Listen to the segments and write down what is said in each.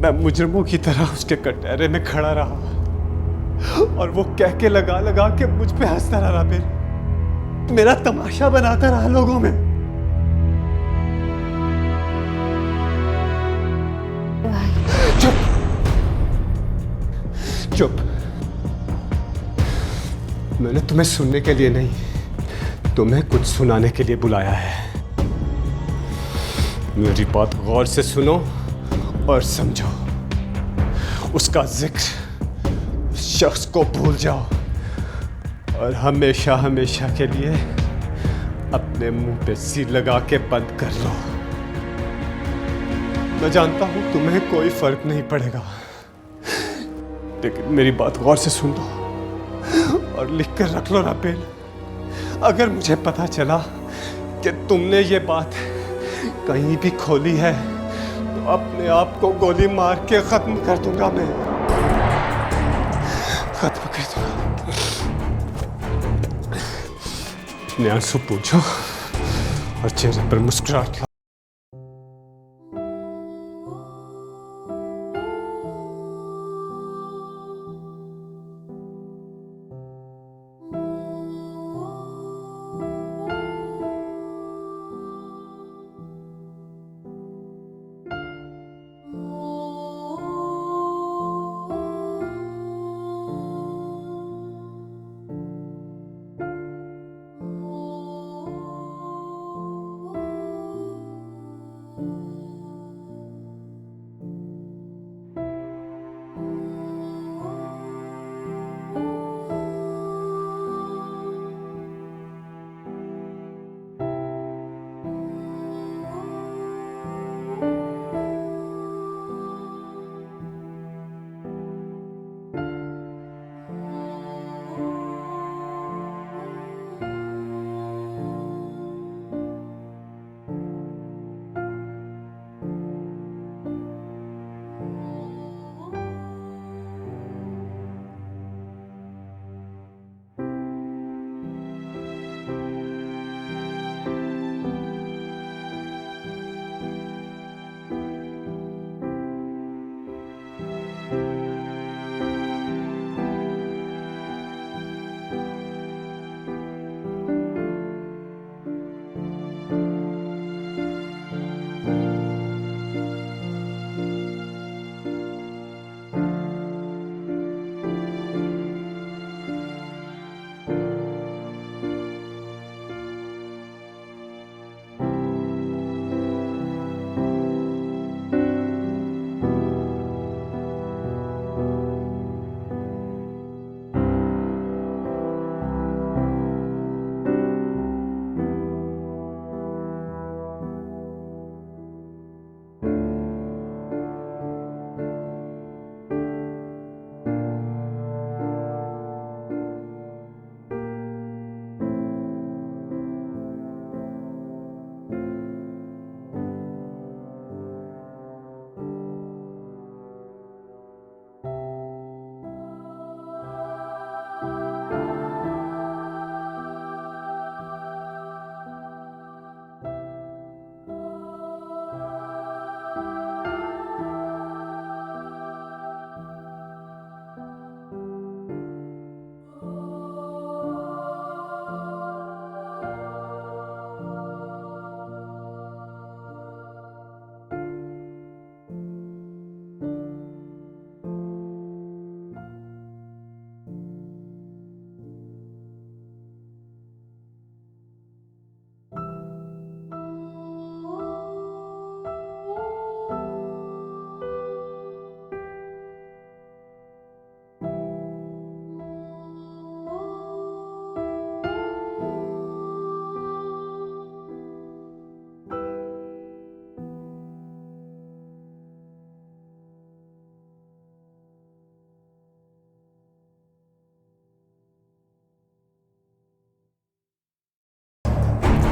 मैं मुजरिमों की तरह उसके कटहरे में खड़ा रहा और वो कह के लगा लगा के मुझ पे हंसता रहा, मेरा तमाशा बनाता रहा लोगों में। चुप चुप। मैंने तुम्हें सुनने के लिए नहीं, तुम्हें कुछ सुनाने के लिए बुलाया है। मेरी बात गौर से सुनो और समझो। उसका जिक्र, उस शख्स को भूल जाओ और हमेशा हमेशा के लिए अपने मुंह पे सील लगा के बंद कर लो। मैं जानता हूं तुम्हें कोई फर्क नहीं पड़ेगा, लेकिन मेरी बात गौर से सुन लो और लिख कर रख लो रापेल। अगर मुझे पता चला कि तुमने ये बात कहीं भी खोली है तो अपने आप को गोली मार के खत्म कर दूंगा। मैं खत्म कर दूंगा। अपने आंसू पूछो और चेहरे पर मुस्कुराहट ला।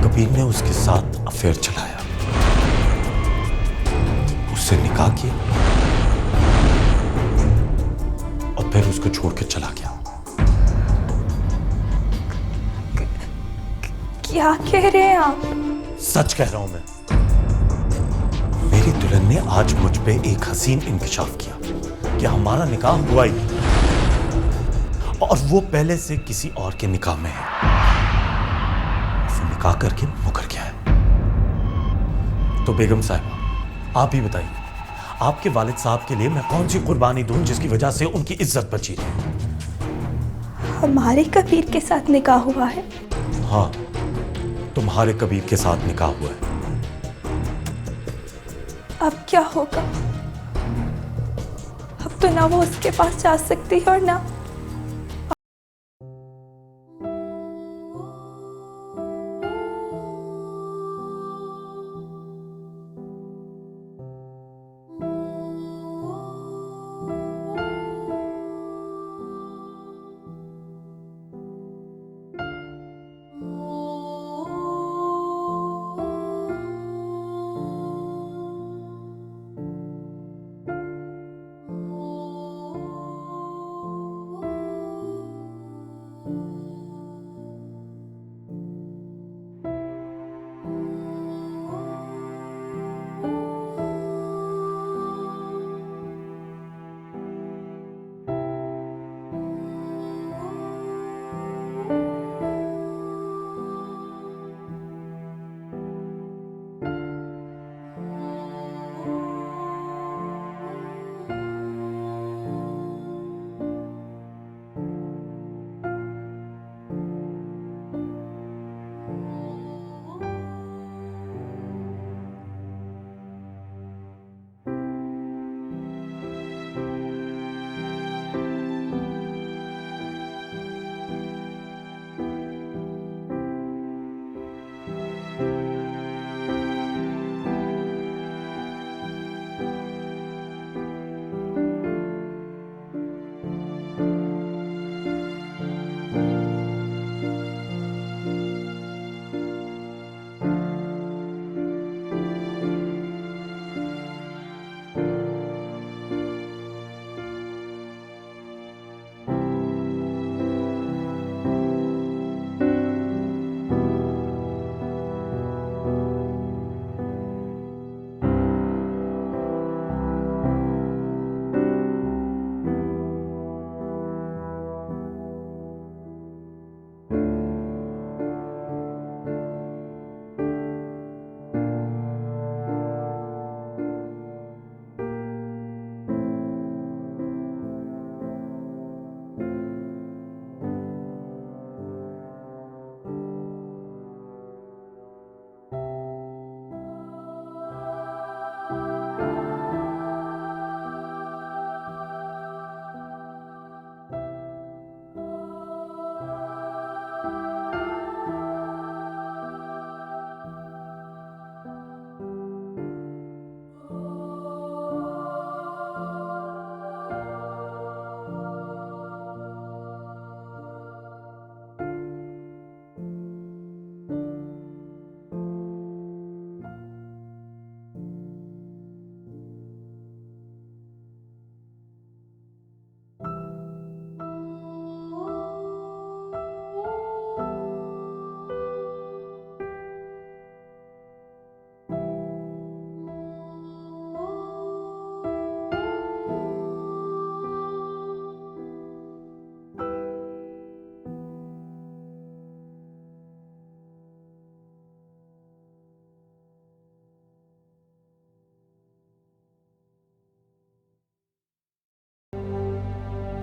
कबीर ने उसके साथ अफेयर चलाया, उससे निकाह किया और फिर उसको छोड़ के चला गया। क्या कह रहे हैं आप? सच कह रहा हूं मैं। मेरी दुल्हन ने आज मुझ पे एक हसीन इंकशाफ किया कि हमारा निकाह हुआ ही नहीं। और वो पहले से किसी और के निकाह में है। वो निकाह करके मुकर गया है। तो बेगम साहिबा, आप ही बताइए, आपके वालिद साहब के लिए मैं कौन सी कुर्बानी दूं जिसकी वजह से उनकी इज्जत बची रहे? हमारे कबीर के साथ निकाह हुआ है। हाँ, तुम्हारे कबीर के साथ निकाह हुआ है। अब क्या होगा? अब तो ना वो उसके पास जा सकती है और ना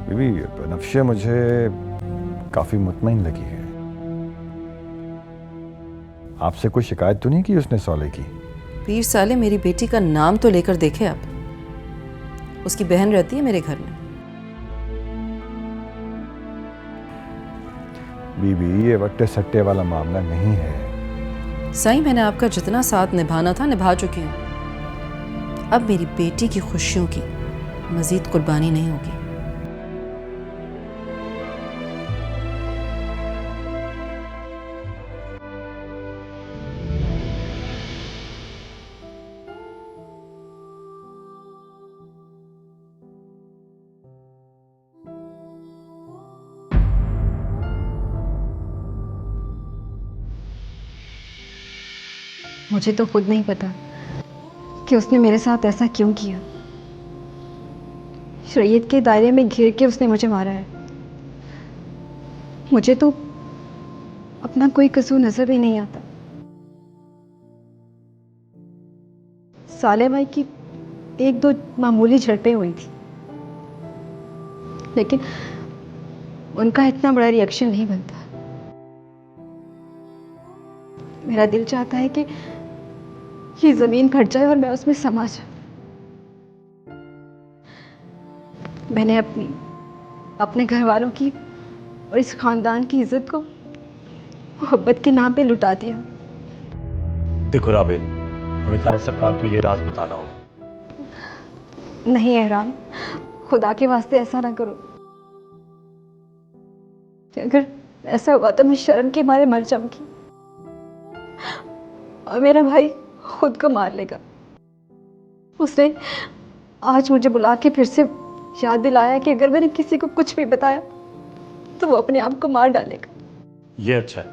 बीवी, बनफ्शे मुझे काफ़ी मुतमईन लगी है। आपसे कोई शिकायत तो नहीं की उसने सौले की? पीर साले, मेरी बेटी का नाम तो लेकर देखे आप। उसकी बहन रहती है मेरे घर में। बीवी, ये वट्टे सट्टे वाला मामला नहीं है। सही, मैंने आपका जितना साथ निभाना था निभा चुकी हूँ। अब मेरी बेटी की खुशियों की मजीद कुर्बानी नहीं होगी। मुझे तो खुद नहीं पता कि उसने मेरे साथ ऐसा क्यों किया। शरीयत के दायरे में घिर के उसने मुझे मारा है। मुझे तो अपना कोई कसूर नजर भी नहीं आता। साले भाई की एक दो मामूली झड़पें हुई थी, लेकिन उनका इतना बड़ा रिएक्शन नहीं बनता। मेरा दिल चाहता है कि ये जमीन फट जाए और मैं उसमें समा जाऊं। मैंने अपने घर वालों की और इस खानदान की इज्जत को मोहब्बत के नाम पे लुटा दिया। देखो राबेल, हमें ताज सरकार को ये राज बताना होगा। नहीं एहराम, खुदा के वास्ते ऐसा ना करो। अगर ऐसा हुआ तो मैं शर्म के मारे मर जाऊंगी और मेरा भाई खुद को मार लेगा। उसने आज मुझे बुला के फिर से याद दिलाया कि अगर मैंने किसी को कुछ भी बताया तो वो अपने आप को मार डालेगा। ये अच्छा है,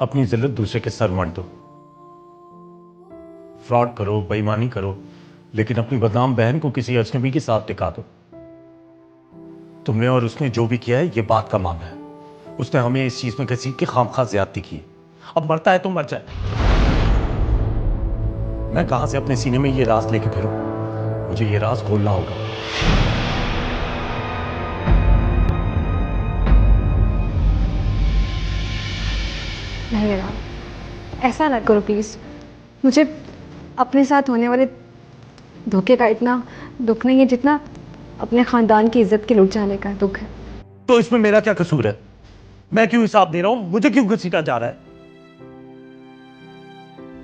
अपनी जिल्लत दूसरे के सर मत दो। फ्रॉड करो, बेईमानी करो, लेकिन अपनी बदनाम बहन को किसी अजनबी के साथ टिका दो। तुमने और उसने जो भी किया है ये बात का मामला है। उसने हमें इस चीज में घसीट के खामखा ज्यादती की। अब मरता है तो मर जाए। मैं कहां से अपने सीने में ये राज लेके फिरूं? मुझे ये राज खोलना होगा। नहीं राम, ऐसा ना करो प्लीज। मुझे अपने साथ होने वाले धोखे का इतना दुख नहीं है जितना अपने खानदान की इज्जत के लुट जाने का दुख है। तो इसमें मेरा क्या कसूर है? मैं क्यों हिसाब दे रहा हूं? मुझे क्यों घसीटा जा रहा है?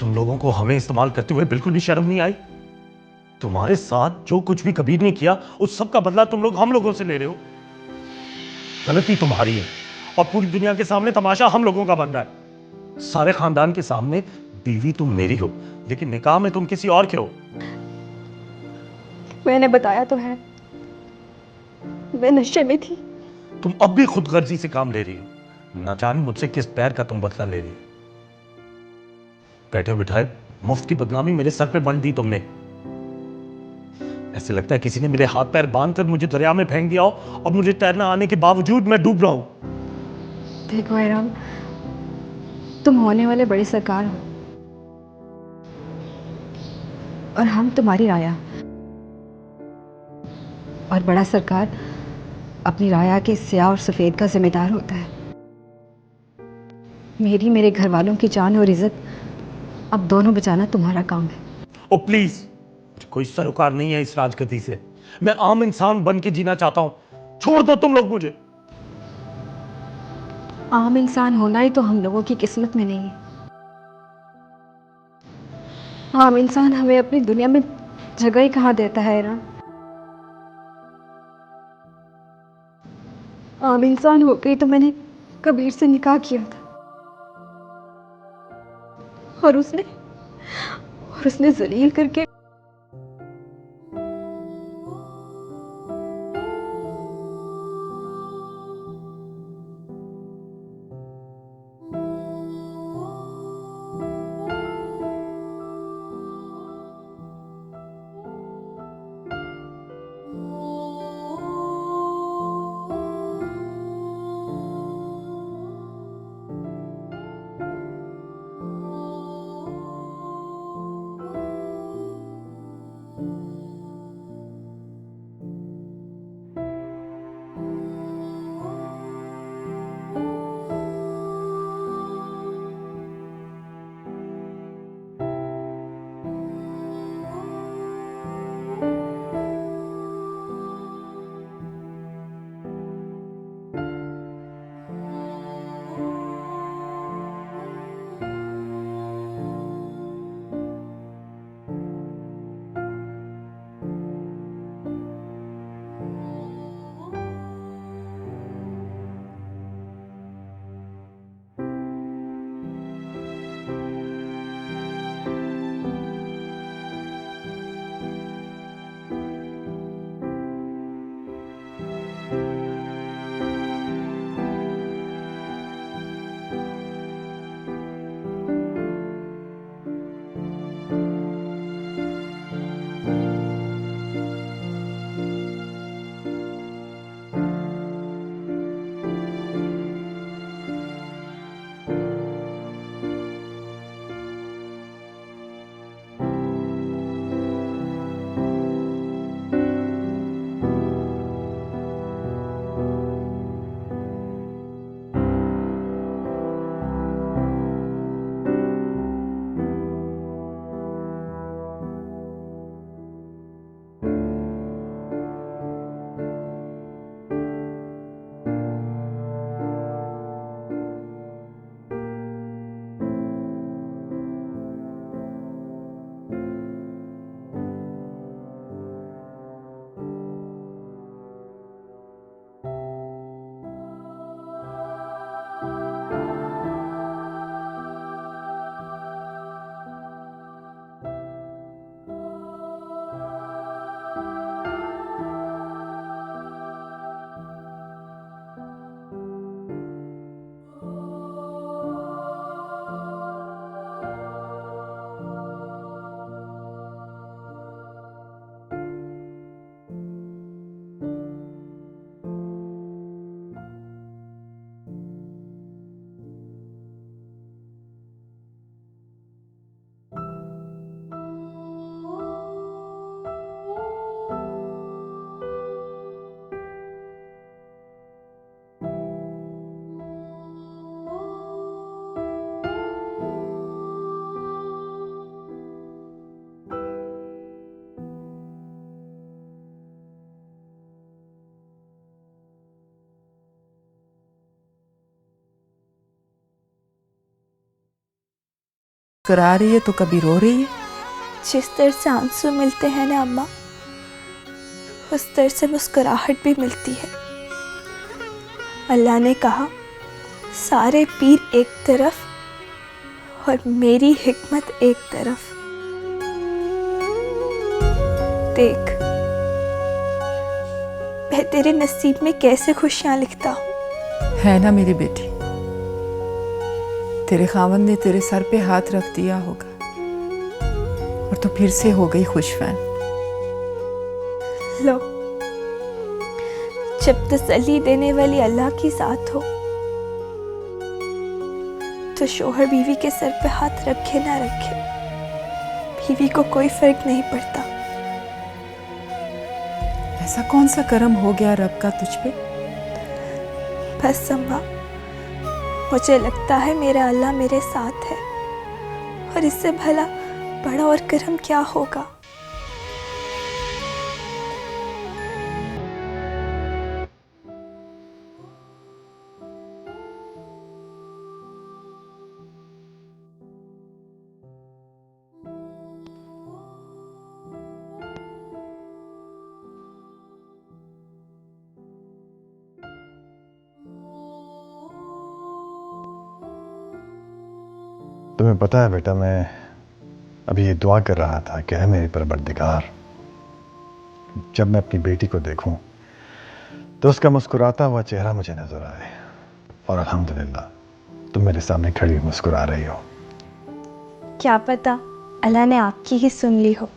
तुम लोगों को हमें इस्तेमाल करते हुए बिल्कुल भी शर्म नहीं आई? तुम्हारे साथ जो कुछ भी कबीर ने किया उस सब का बदला तुम लोग हम लोगों से ले रहे हो। गलती तुम्हारी है और पूरी दुनिया के सामने तमाशा हम लोगों का बन रहा है। सारे खानदान के सामने बीवी तुम मेरी हो, लेकिन निकाह में तुम किसी और के हो। मैंने बताया तो है, मैं नशे में थी। तुम अब भी खुदगर्जी से काम ले रही हो। ना जाने मुझसे किस पैर का तुम बदला ले रही हो। बैठे बिठाए मुफ्त की बदनामी मेरे सर पे बंद दी तुमने। ऐसे लगता है किसी ने मेरे हाथ पैर बांधकर मुझे दरिया में फेंक दिया हो और मुझे तैरना आने के बावजूद मैं डूब रहा हूं। देखो एराम, तुम होने वाले बड़े सरकार हो और हम तुम्हारी राया। और बड़ा सरकार अपनी राया के स्याह और सफेद का जिम्मेदार होता है। मेरी, मेरे घर वालों की जान और इज्जत अब दोनों बचाना तुम्हारा काम है। ओ प्लीज, कोई सरोकार नहीं है इस राजगद्दी से। मैं आम इंसान बन के जीना चाहता हूं। छोड़ दो तुम लोग मुझे। आम इंसान होना ही तो हम लोगों की किस्मत में नहीं है। आम इंसान हमें अपनी दुनिया में जगह ही कहाँ देता है ना। आम इंसान हो गई तो मैंने कबीर से निकाह किया था और उसने जलील करके मुस्कुरा रही है तो कभी रो रही है। जिस तरह से आंसू मिलते हैं ना अम्मा, उस तरह से मुस्कुराहट भी मिलती है। अल्लाह ने कहा सारे पीर एक तरफ और मेरी हिकमत एक तरफ। देख, मैं तेरे नसीब में कैसे खुशियां लिखता हूँ। है ना मेरी बेटी, तेरे खावंद ने तेरे सर पे हाथ रख दिया होगा और तो फिर से हो गई खुशफैन। लो, जब तसल्ली देने वाली अल्लाह की ज़ात हो तो शोहर बीवी के सर पे हाथ रखे ना रखे, बीवी को कोई फर्क नहीं पड़ता। ऐसा कौन सा करम हो गया रब का तुझ पे? बस अम्मा, मुझे लगता है मेरा अल्लाह मेरे साथ है और इससे भला बड़ा और करम क्या होगा। तुम्हें पता है बेटा, मैं अभी ये दुआ कर रहा था कि है मेरे परवरदिगार, जब मैं अपनी बेटी को देखूं तो उसका मुस्कुराता हुआ चेहरा मुझे नजर आए। और अल्हम्दुलिल्लाह तुम मेरे सामने खड़ी मुस्कुरा रही हो। क्या पता अल्लाह ने आपकी ही सुन ली हो।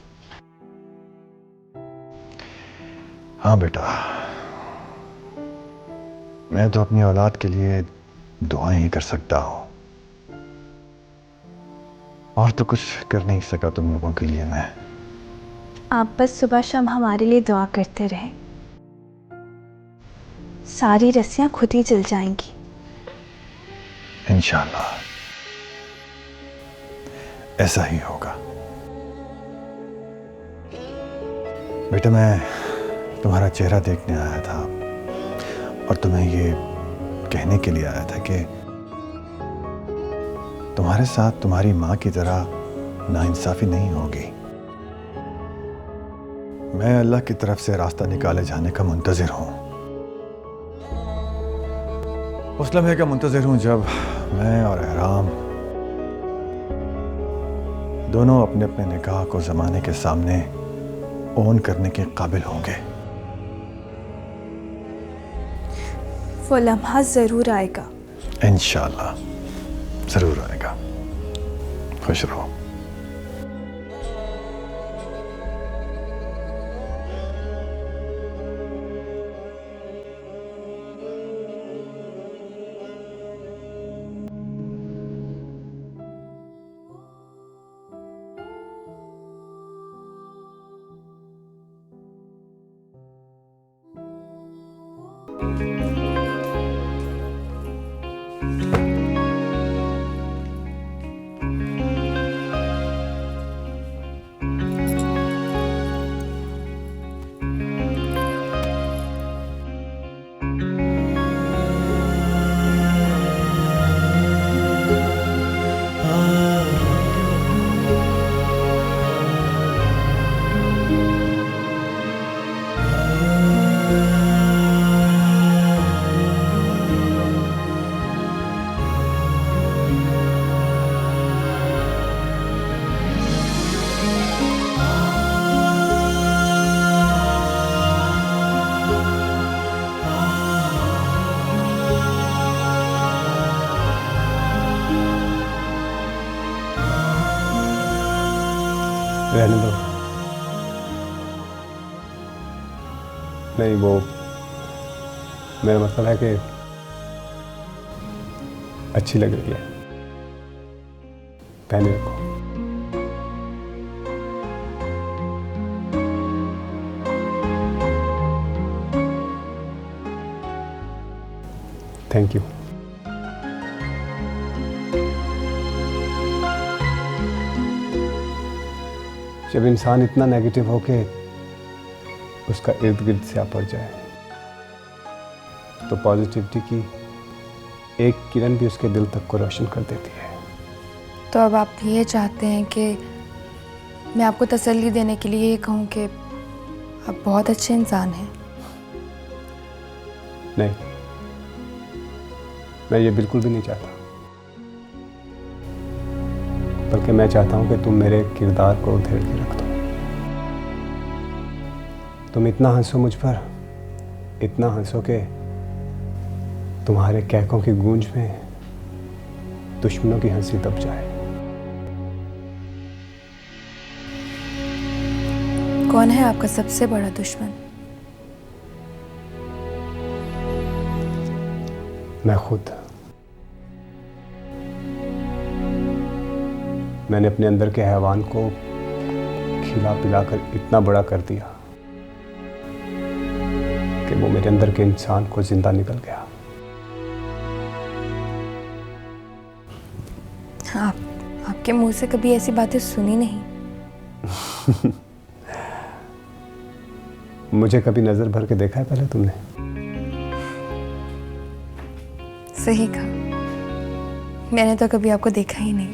हाँ बेटा, मैं तो अपनी औलाद के लिए दुआएं ही कर सकता हूँ, और तो कुछ कर नहीं सका तुम लोगों के लिए मैं। आप बस सुबह शाम हमारे लिए दुआ करते रहे, सारी रस्सियां खुद ही जल जाएंगी इंशाअल्लाह ऐसा ही होगा। बेटा, मैं तुम्हारा चेहरा देखने आया था और तुम्हें ये कहने के लिए आया था कि तुम्हारे साथ तुम्हारी माँ की तरह नाइंसाफी नहीं होगी। मैं अल्लाह की तरफ से रास्ता निकाले जाने का मुंतज़िर हूँ, उस लम्हे का मुंतज़िर हूँ जब मैं और एहराम दोनों अपने अपने निकाह को ज़माने के सामने ओन करने के काबिल होंगे। वो लम्हा ज़रूर आएगा। इंशाअल्लाह ज़रूर आएगा। खुश रहो। रहने दो। नहीं, वो मेरा मतलब है कि अच्छी लग रही है, पहने रखो। Thank you. जब इंसान इतना नेगेटिव हो के उसका इर्द गिर्द से पड़ जाए तो पॉजिटिविटी की एक किरण भी उसके दिल तक को रोशन कर देती है। तो अब आप ये चाहते हैं कि मैं आपको तसल्ली देने के लिए ये कहूँ कि आप बहुत अच्छे इंसान हैं? नहीं, मैं ये बिल्कुल भी नहीं चाहता, बल्कि मैं चाहता हूं कि तुम मेरे किरदार को उधेड़ के रख दो। तुम इतना हंसो मुझ पर, इतना हंसो कि तुम्हारे कहकों की गूंज में दुश्मनों की हंसी दब जाए। कौन है आपका सबसे बड़ा दुश्मन? मैं खुद। मैंने अपने अंदर के हैवान को खिला पिलाकर इतना बड़ा कर दिया कि वो मेरे अंदर के इंसान को जिंदा निकल गया। आपके मुंह से कभी ऐसी बातें सुनी नहीं। मुझे कभी नजर भर के देखा है पहले तुमने? सही कहा, मैंने तो कभी आपको देखा ही नहीं।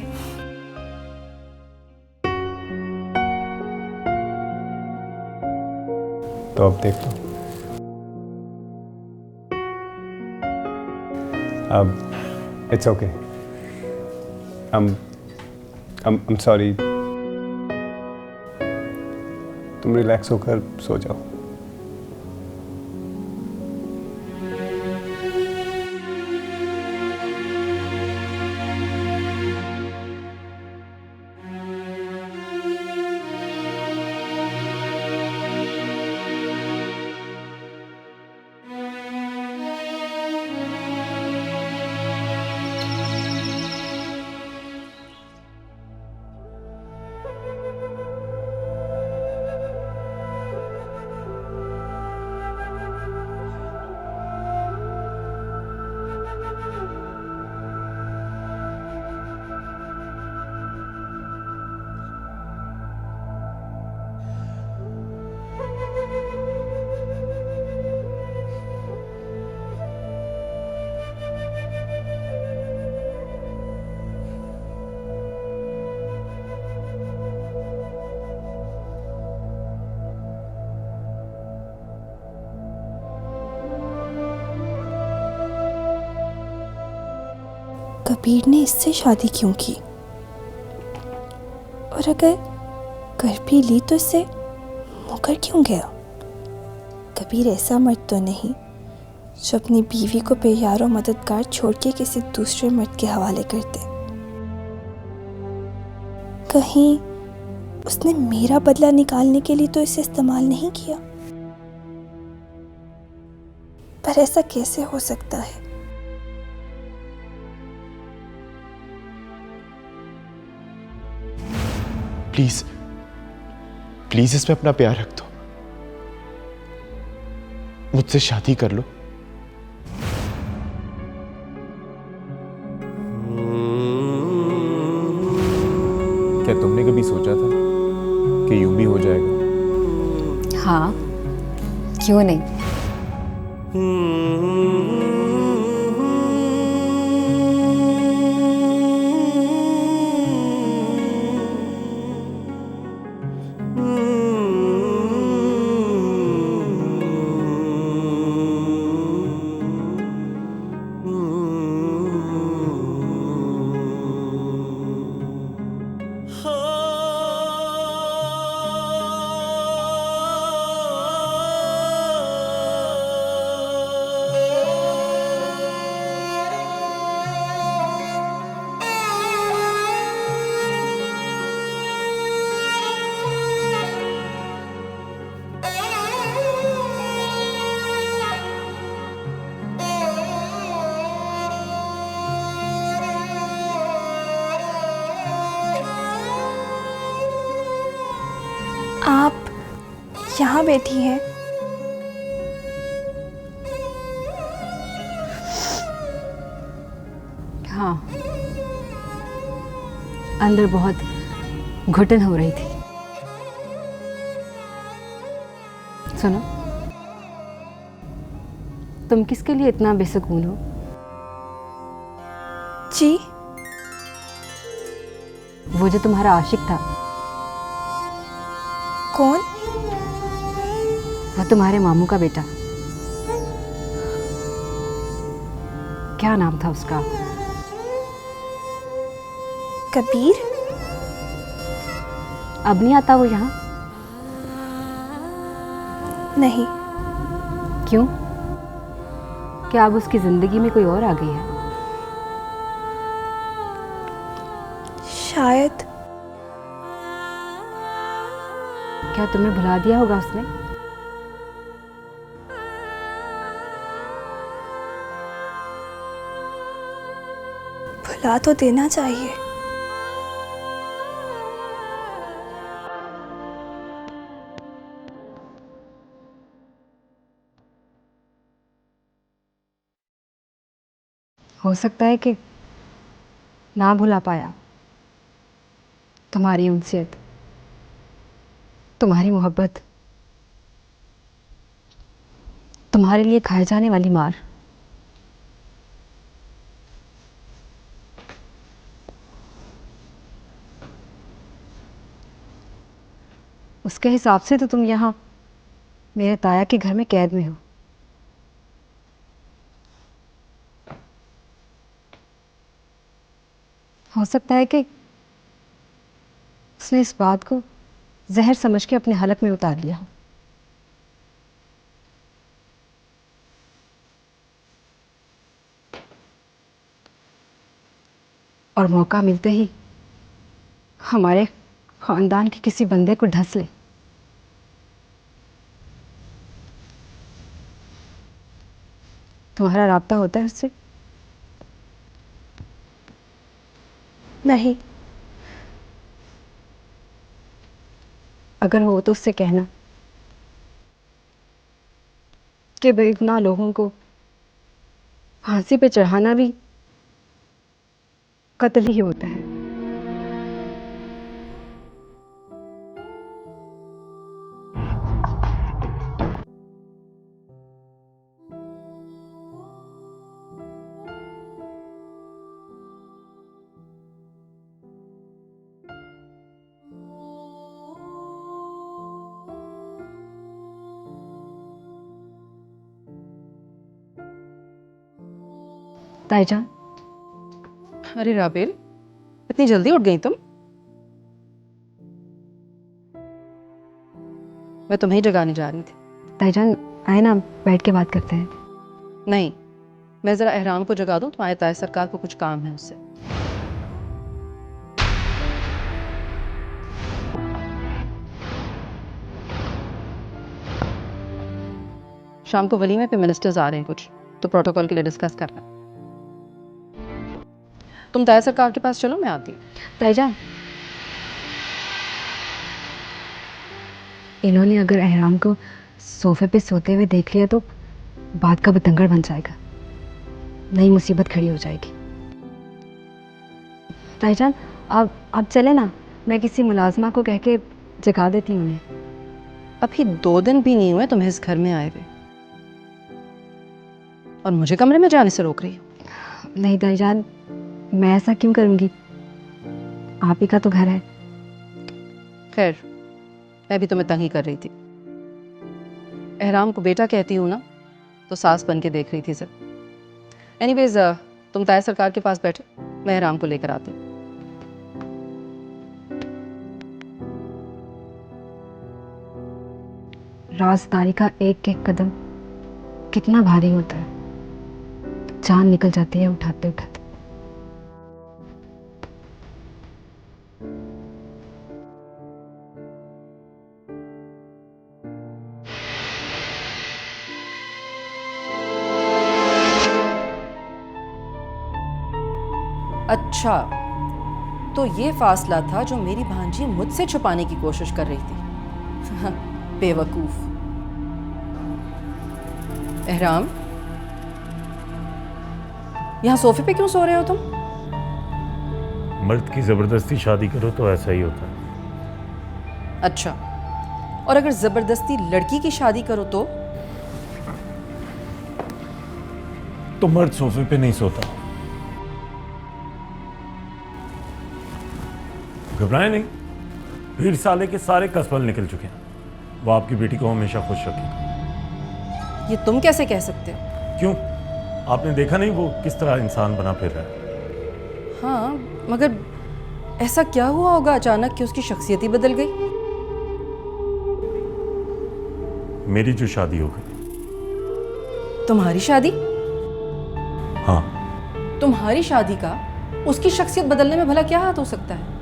तो अब देख लो। अब इट्स ओके। I'm sorry। तुम रिलैक्स होकर सो जाओ। कबीर ने इससे शादी क्यों की? और अगर कर भी ली तो इससे मुकर क्यों गया? कबीर ऐसा मर्द तो नहीं जो अपनी बीवी को बेयार और मददगार छोड़ के किसी दूसरे मर्द के हवाले कर दे। कहीं उसने मेरा बदला निकालने के लिए तो इसे इस्तेमाल नहीं किया? पर ऐसा कैसे हो सकता है? प्लीज प्लीज इसमें अपना प्यार रख दो, मुझसे शादी कर लो। क्या तुमने कभी सोचा था कि यूं भी हो जाएगा? हाँ, क्यों नहीं। आप यहाँ बैठी हैं? हाँ, अंदर बहुत घुटन हो रही थी। सुनो, तुम किसके लिए इतना बेसुकून हो? जी, वो जो तुम्हारा आशिक था, कौन? वो तुम्हारे मामू का बेटा। क्या नाम था उसका? कबीर? अब नहीं आता वो यहाँ? नहीं। क्यों? क्या अब उसकी जिंदगी में कोई और आ गई है? शायद। क्या तुम्हें भुला दिया होगा उसने? भुला तो देना चाहिए। हो सकता है कि ना भुला पाया तुम्हारी उनसियत, तुम्हारी मोहब्बत, तुम्हारे लिए खाए जाने वाली मार। उसके हिसाब से तो तुम यहाँ मेरे ताया के घर में कैद में हो। हो सकता है कि उसने इस बात को जहर समझ के अपने हलक में उतार लिया। और मौका मिलते ही हमारे खानदान के किसी बंदे को ढस ले। तुम्हारा राब्ता होता है उससे? नहीं। अगर हो तो उससे कहना कि बेगुनाह लोगों को फांसी पे चढ़ाना भी कत्ल ही होता है। ताईजान, अरे राबेल, इतनी जल्दी उठ गई तुम? मैं तुम्हें ही जगाने जा रही थी। ताईजान आए ना, बैठ के बात करते हैं। नहीं, मैं जरा एहराम को जगा दूं, तुम्हारे ताया सरकार को कुछ काम है उससे। शाम को वलीमे पे मिनिस्टर्स आ रहे हैं कुछ, तो प्रोटोकॉल के लिए डिस्कस करना। तुम ताया सरकार के पास चलो, मैं आती हूँ। ताईजान, इन्होंने अगर एहराम को सोफे पे सोते हुए देख लिया तो बात का बतंगड़ बन जाएगा, नई मुसीबत खड़ी हो जाएगी। ताईजान, आप चले ना, मैं किसी मुलाजमा को कह के जगा देती हूँ उन्हें। अभी 2 दिन भी नहीं हुए तुम्हें इस घर में आए हुए, और मुझे कमरे में जाने से रोक रही हो। नहीं ताईजान, मैं ऐसा क्यों करूँगी? आप ही का तो घर है। खैर, मैं भी तुम्हें तंग ही कर रही थी। एहराम को बेटा कहती हूँ ना, तो सास बन के देख रही थी सर। एनीवेज, तुम ताया सरकार के पास बैठो, मैं एहराम को लेकर आती हूँ। राजदारी का एक एक कदम कितना भारी होता है, जान निकल जाती है उठाते उठाते। अच्छा, तो ये फासला था जो मेरी भांजी मुझसे छुपाने की कोशिश कर रही थी। बेवकूफ। एहराम, यहाँ सोफे पे क्यों सो रहे हो तुम? मर्द की जबरदस्ती शादी करो तो ऐसा ही होता है। अच्छा, और अगर जबरदस्ती लड़की की शादी करो तो मर्द सोफे पे नहीं सोता। घबराए नहीं, भीड़ साले के सारे कसबल निकल चुके हैं। वो आपकी बेटी को हमेशा खुश रखेगा। ये तुम कैसे कह सकते हो? क्यों, आपने देखा नहीं वो किस तरह इंसान बना फिर रहा है? हाँ, मगर ऐसा क्या हुआ होगा अचानक कि उसकी शख्सियत ही बदल गई? मेरी जो शादी हो गई। तुम्हारी शादी? हाँ, तुम्हारी शादी का उसकी शख्सियत बदलने में भला क्या हाथ हो सकता है?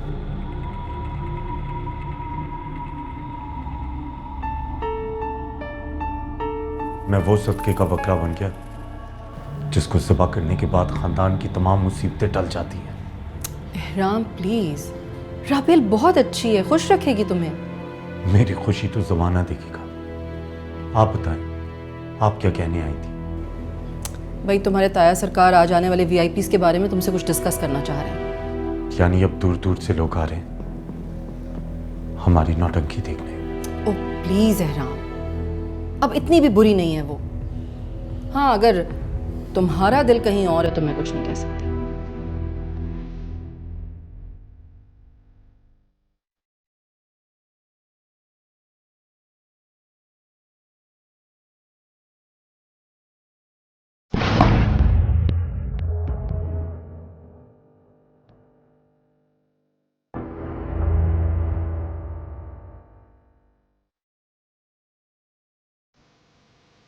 मैं वो सदके का बकरा बन गया जिसको ज़िबा करने के बाद खानदान की तमाम मुसीबतें टल जाती हैं। एहराम प्लीज, राबेल बहुत अच्छी है, खुश रखेगी तुम्हें। मेरी खुशी तो ज़माना देखेगा। आप बताएं, आप क्या कहने आई थी? भाई, तुम्हारे ताया सरकार आज आने वाले वीआईपीज़ के बारे में तुमसे कुछ डिस्कस करना चाह रहे हैं। यानी अब दूर दूर से लोग आ रहे हैं हमारी नौटंकी देखने। ओ प्लीज एहराम, अब इतनी भी बुरी नहीं है वो। हाँ, अगर तुम्हारा दिल कहीं और है तो मैं कुछ नहीं कह सकती।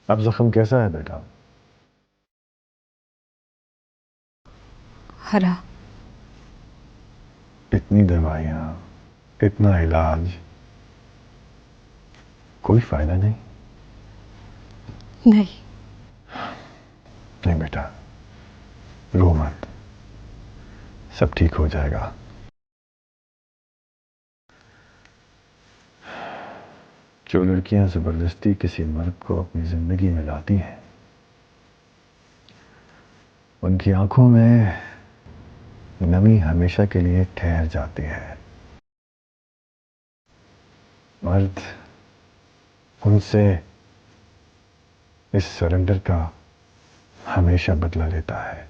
अब जख्म कैसा है बेटा? हरा। इतनी दवाइयाँ, इतना इलाज, कोई फायदा नहीं? नहीं। नहीं बेटा, रो मत, सब ठीक हो जाएगा। जो लड़कियां जबरदस्ती किसी मर्द को अपनी जिंदगी में लाती हैं, उनकी आंखों में नमी हमेशा के लिए ठहर जाती है। मर्द उनसे इस सरेंडर का हमेशा बदला लेता है।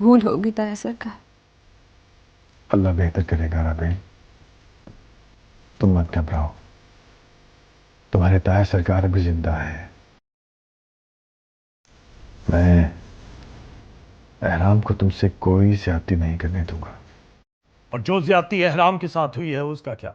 भूल होगी ताया सरकार। अल्लाह बेहतर करेगा राबेल, तुम मत घबराओ। तुम्हारे ताया सरकार भी जिंदा है। मैं एहराम को तुमसे कोई ज्यादती नहीं करने दूंगा। और जो ज्यादती एहराम के साथ हुई है उसका क्या?